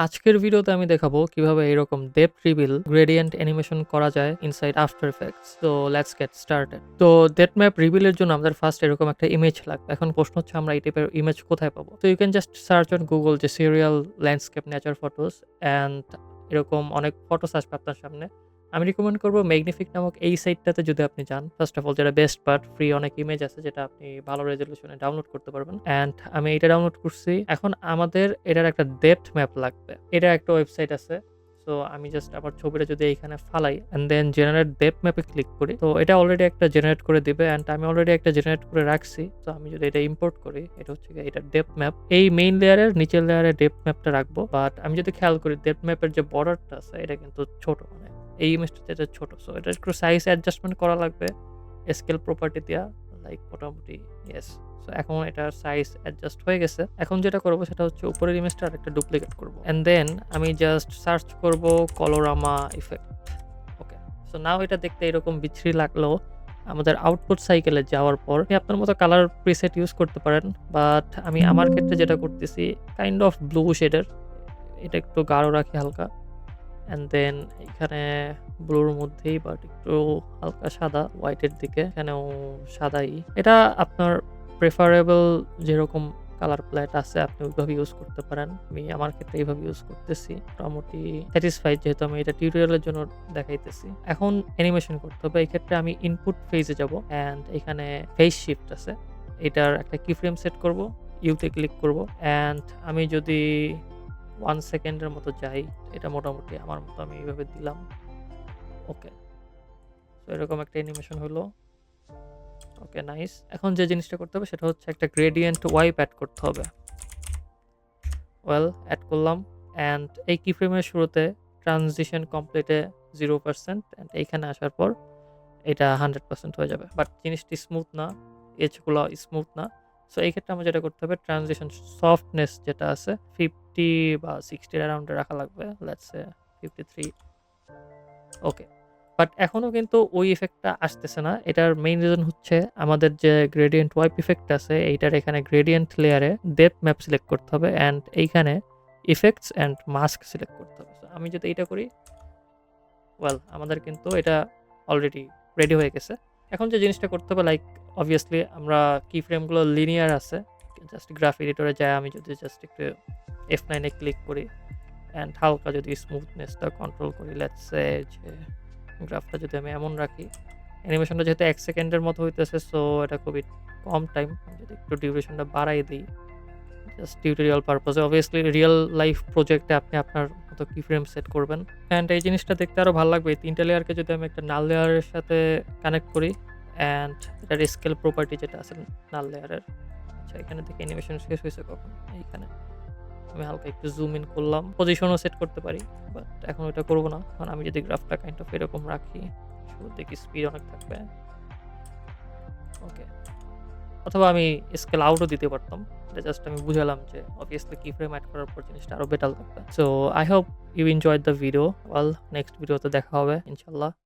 আজকের ভিডিওতে আমি দেখাবো কিভাবে এরকম ডেপথ রিভিল গ্রেডিয়েন্ট অ্যানিমেশন করা যায় ইনসাইড আফটার ইফেক্টস। তো লেটস গেট স্টার্টেড। তো ডেপথ ম্যাপ রিভিলের জন্য আমাদের ফার্স্ট এরকম একটা ইমেজ লাগবে। এখন প্রশ্ন হচ্ছে আমরা এই টাইপের ইমেজ কোথায় পাবো? তো you can just search on Google যে serial landscape nature photos and এরকম অনেক ফটোস আসবে আপনার সামনে। আমি রিকমেন্ড করবো ম্যাগনিফিক নামক এই সাইটটাতে যদি আপনি যান। ফার্স্ট অফ অল যেটা বেস্ট পার্ট, ফ্রি অনেক ইমেজ আছে যেটা আপনি ভালো রেজলিউশনে ডাউনলোড করতে পারবেন। অ্যান্ড আমি এটা ডাউনলোড করছি। এখন আমাদের এটার একটা ডেপথ ম্যাপ লাগবে। এটা একটা ওয়েবসাইট আছে। সো আমি জাস্ট আমার ছবিটা যদি এইখানে ফালাই অ্যান্ড দেন জেনারেট ডেপথ ম্যাপে ক্লিক করি, তো এটা অলরেডি একটা জেনারেট করে দিবে। অ্যান্ড আমি অলরেডি একটা জেনারেট করে রাখছি। তো আমি যদি এটা ইম্পোর্ট করি, এটা হচ্ছে এটা ডেপথ ম্যাপ। এই মেইন লেয়ারের নিচের লেয়ারে ডেপথ ম্যাপটা রাখবো। বাট আমি যদি খেয়াল করি ডেপথ ম্যাপের যে বর্ডারটা আছে এটা কিন্তু ছোট, মানে এই ইমেজটাতে এটা ছোট। সো এটা একটু সাইজ অ্যাডজাস্টমেন্ট করা লাগবে স্কেল প্রপার্টি দিয়া, লাইক মোটামুটি ইয়েস। সো এখন এটার সাইজ অ্যাডজাস্ট হয়ে গেছে। এখন যেটা করবো সেটা হচ্ছে উপরের ইমেজটা আরেকটা ডুপ্লিকেট করবো অ্যান্ড দেন আমি জাস্ট সার্চ করব কলোরামা ইফেক্ট। ওকে, সো নাও এটা দেখতে এরকম বিচ্ছিরি লাগলো। আমাদের আউটপুট সাইকেলে যাওয়ার পর আপনি আপনার মতো কালার প্রিসেট ইউজ করতে পারেন, বাট আমি আমার ক্ষেত্রে যেটা করতেছি কাইন্ড অফ ব্লু শেডের, এটা একটু গাঢ় রাখি হালকা। অ্যান্ড দেন এখানে ব্লুর মধ্যেই বাট একটু হালকা সাদা হোয়াইটের দিকে, এখানেও সাদাই। এটা আপনার প্রেফারেবল যেরকম কালার প্যালেট আছে আপনি ওইভাবে ইউজ করতে পারেন। আমি আমার ক্ষেত্রে এইভাবে ইউজ করতেছি, মোটামুটি স্যাটিসফাইড যেহেতু আমি এটা টিউটোরিয়ালের জন্য দেখাইতেছি। এখন অ্যানিমেশন করতে হবে। এই ক্ষেত্রে আমি ইনপুট ফেজে যাব অ্যান্ড এখানে ফেজ শিফট আছে, এটার একটা কি ফ্রেম সেট করব, ইউতে ক্লিক করব অ্যান্ড আমি যদি 1 সেকেন্ডের মতো যাই, এটা মোটামুটি আমার মতো আমি এইভাবে দিলাম। ওকে, তো এরকম একটা অ্যানিমেশন হলো। ওকে, নাইস। এখন যে জিনিসটা করতে হবে সেটা হচ্ছে একটা গ্রেডিয়েন্ট ওয়াইপ অ্যাড করতে হবে। ওয়েল, অ্যাড করলাম অ্যান্ড এই কি ফ্রেমের শুরুতে ট্রানজিশন কমপ্লিটে 0% অ্যান্ড এইখানে আসার পর এটা 100% হয়ে যাবে। বাট জিনিসটি স্মুথ না, এজগুলো স্মুথ না। সো এই ক্ষেত্রে আমার যেটা করতে হবে ট্রানজিশন সফটনেস যেটা আছে 50 বা 60 এর অ্যারাউন্ডে রাখা লাগবে। Let's say 53। ওকে, বাট এখনো কিন্তু ওই ইফেক্টটা আসতেছে না। এটার মেইন রিজন হচ্ছে আমাদের যে গ্রেডিয়েন্ট ওয়াইপ ইফেক্ট আছে এইটার এখানে গ্রেডিয়েন্ট লেয়ারে ডেপথ ম্যাপ সিলেক্ট করতে হবে অ্যান্ড এইখানে ইফেক্টস অ্যান্ড মাস্ক সিলেক্ট করতে হবে। So আমি যদি এটা করি, ওয়েল আমাদের কিন্তু এটা অলরেডি রেডি হয়ে গেছে। এখন যে জিনিসটা করতে হবে, লাইক অবভিয়াসলি আমরা কি ফ্রেমগুলো লিনিয়ার আছে, জাস্ট গ্রাফ এডিটরে যায় আমি যদি জাস্ট একটু F9 এ ক্লিক করি অ্যান্ড হালকা যদি স্মুথনেসটা কন্ট্রোল করি, লেটস সে যে গ্রাফটা যদি আমি এমন রাখি, অ্যানিমেশনটা যেহেতু 1 সেকেন্ডের মতো হইতেছে সো এটা খুবই কম টাইম। যদি একটু ডিউরেশনটা বাড়াই দিই জাস্ট টিউটোরিয়াল পারপোজে, অবভিয়াসলি রিয়েল লাইফ প্রজেক্টে আপনি আপনার মতো কি ফ্রেম সেট করবেন অ্যান্ড এই জিনিসটা দেখতে আরও ভালো লাগবে। এই 3টা লেয়ারকে যদি আমি একটা নাল লেয়ারের সাথে কানেক্ট করি অ্যান্ড এটার স্কেল প্রপার্টি যেটা আছে নাল লেয়ারের, আচ্ছা এখানে থেকে অ্যানিমেশন শেষ হয়েছে কখন, এইখানে আমি হালকা একটু জুম ইন করলাম, পজিশনও সেট করতে পারি, বাট এখন ওটা করবো না। কারণ আমি যদি গ্রাফটা কাইন্ড অফ এরকম রাখি, শুরুর দিকে স্পিড অনেক থাকবে। ওকে, অথবা আমি স্কেল আউটও দিতে পারতাম। এটা জাস্ট আমি বুঝালাম যে অবভিয়াসলি কি ফ্রেম অ্যাড করার পর জিনিসটা আরও বেটার লাগবে। So I hope you enjoyed the video. Well, next ভিডিওতে দেখা হবে ইনশাল্লাহ।